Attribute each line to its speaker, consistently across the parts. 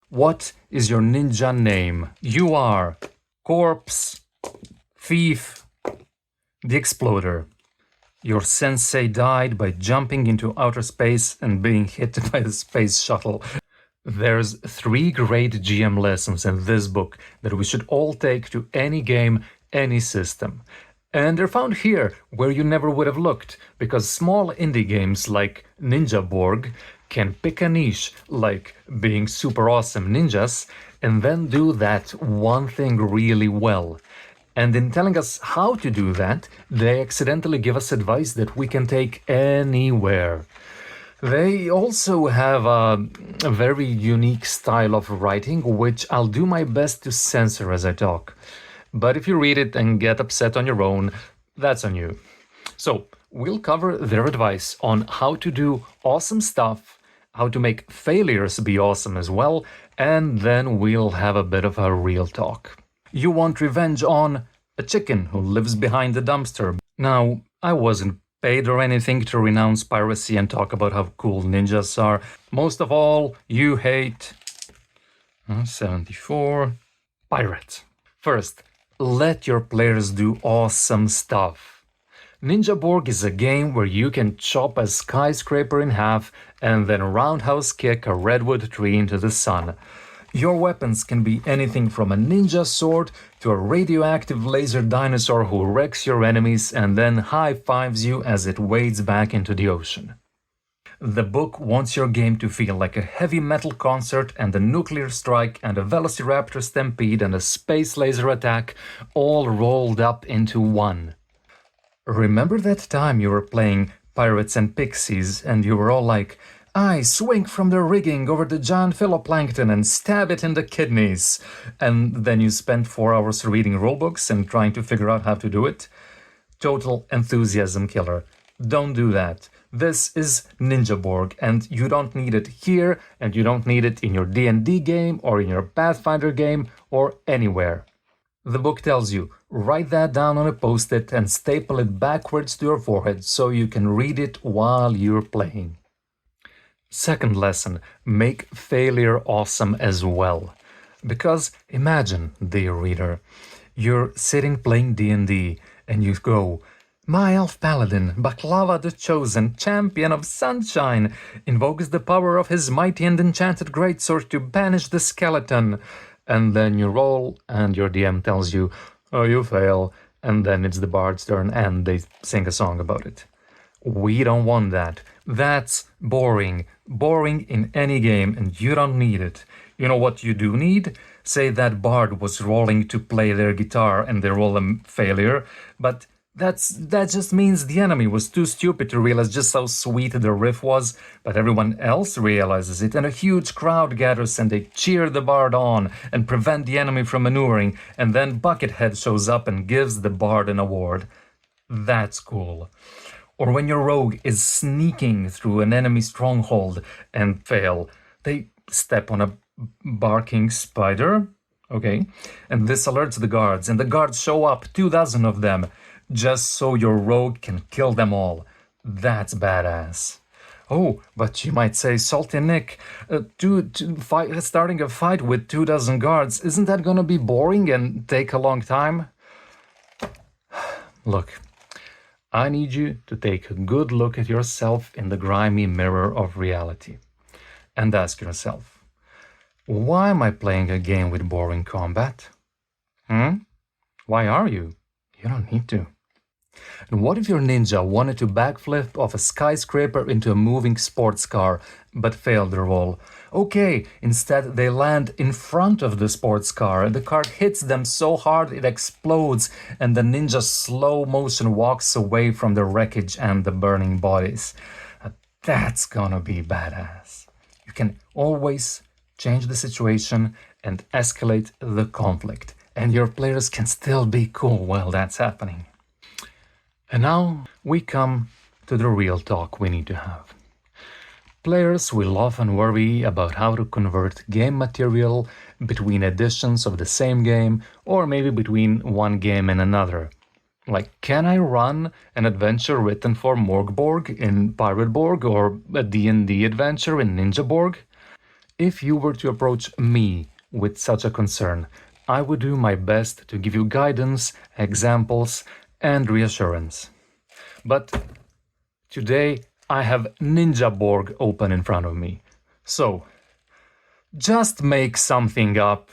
Speaker 1: What is your ninja name? You are Corpse, Thief, the Exploder. Your sensei died by jumping into outer space and being hit by the space shuttle. There's 3 great GM lessons in this book that we should all take to any game, any system. And they're found here, where you never would have looked, because small indie games like NINJA BORG can pick a niche, like being super awesome ninjas, and then do that one thing really well. And in telling us how to do that, they accidentally give us advice that we can take anywhere. They also have a very unique style of writing, which I'll do my best to censor as I talk. But if you read it and get upset on your own, that's on you. So, we'll cover their advice on how to do awesome stuff, how to make failures be awesome as well, and then we'll have a bit of a real talk. You want revenge on a chicken who lives behind the dumpster. Now, I wasn't paid or anything to renounce piracy and talk about how cool ninjas are. Most of all, you hate 74 pirates. First, let your players do awesome stuff. Ninja Borg is a game where you can chop a skyscraper in half and then roundhouse kick a redwood tree into the sun. Your weapons can be anything from a ninja sword to a radioactive laser dinosaur who wrecks your enemies and then high-fives you as it wades back into the ocean. The book wants your game to feel like a heavy metal concert and a nuclear strike and a velociraptor stampede and a space laser attack all rolled up into one. Remember that time you were playing Pirates and Pixies and you were all like, I swing from the rigging over the giant phytoplankton and stab it in the kidneys. And then you spent 4 hours reading rulebooks and trying to figure out how to do it? Total enthusiasm killer. Don't do that. This is Ninja Borg, and you don't need it here, and you don't need it in your D&D game, or in your Pathfinder game, or anywhere. The book tells you, write that down on a post-it and staple it backwards to your forehead so you can read it while you're playing. Second lesson, make failure awesome as well. Because imagine, dear reader, you're sitting playing D&D and you go, my elf paladin, Baklava the Chosen, champion of sunshine, invokes the power of his mighty and enchanted greatsword to banish the skeleton. And then you roll and your DM tells you, oh, you fail. And then it's the bard's turn and they sing a song about it. We don't want that. That's boring. Boring in any game, and you don't need it. You know what you do need? Say that bard was rolling to play their guitar and they roll a failure, but that just means the enemy was too stupid to realize just how sweet the riff was, but everyone else realizes it, and a huge crowd gathers and they cheer the bard on and prevent the enemy from maneuvering, and then Buckethead shows up and gives the bard an award. That's cool. Or when your rogue is sneaking through an enemy stronghold and fail, they step on a barking spider, okay, and this alerts the guards, and the guards show up, 2,000 of them, just so your rogue can kill them all. That's badass. Oh, but you might say, Salty Nick, starting a fight with 2,000 guards, isn't that gonna be boring and take a long time? Look, I need you to take a good look at yourself in the grimy mirror of reality and ask yourself, why am I playing a game with boring combat? Why are you? You don't need to. And what if your ninja wanted to backflip off a skyscraper into a moving sports car, but failed the roll? Okay, instead they land in front of the sports car, and the car hits them so hard it explodes, and the ninja slow motion walks away from the wreckage and the burning bodies. That's gonna be badass. You can always change the situation and escalate the conflict, and your players can still be cool while that's happening. And now we come to the real talk we need to have. Players will often worry about how to convert game material between editions of the same game, or maybe between one game and another. Like, can I run an adventure written for Morgborg in Pirate Borg, or a D&D adventure in Ninja Borg? If you were to approach me with such a concern, I would do my best to give you guidance, examples, and reassurance. But today I have Ninja Borg open in front of me. So, just make something up.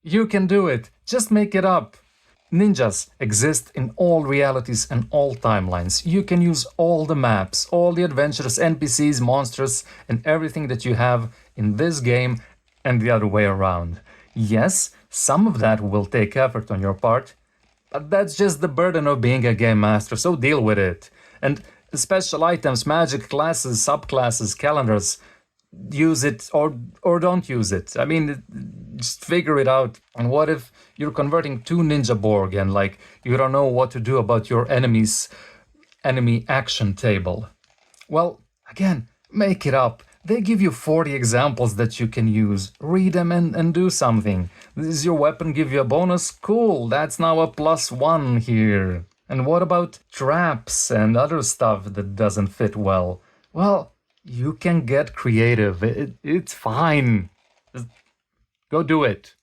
Speaker 1: You can do it. Just make it up. Ninjas exist in all realities and all timelines. You can use all the maps, all the adventures, NPCs, monsters, and everything that you have in this game and the other way around. Yes, some of that will take effort on your part, but that's just the burden of being a game master, so deal with it. And special items, magic classes, subclasses, calendars, use it or don't use it. I mean, just figure it out. And what if you're converting to Ninja Borg and like you don't know what to do about your enemy action table? Well, again, make it up. They give you 40 examples that you can use. Read them and do something. Does your weapon give you a bonus? Cool, that's now a +1 here. And what about traps and other stuff that doesn't fit well? Well, you can get creative. It's fine. Just go do it.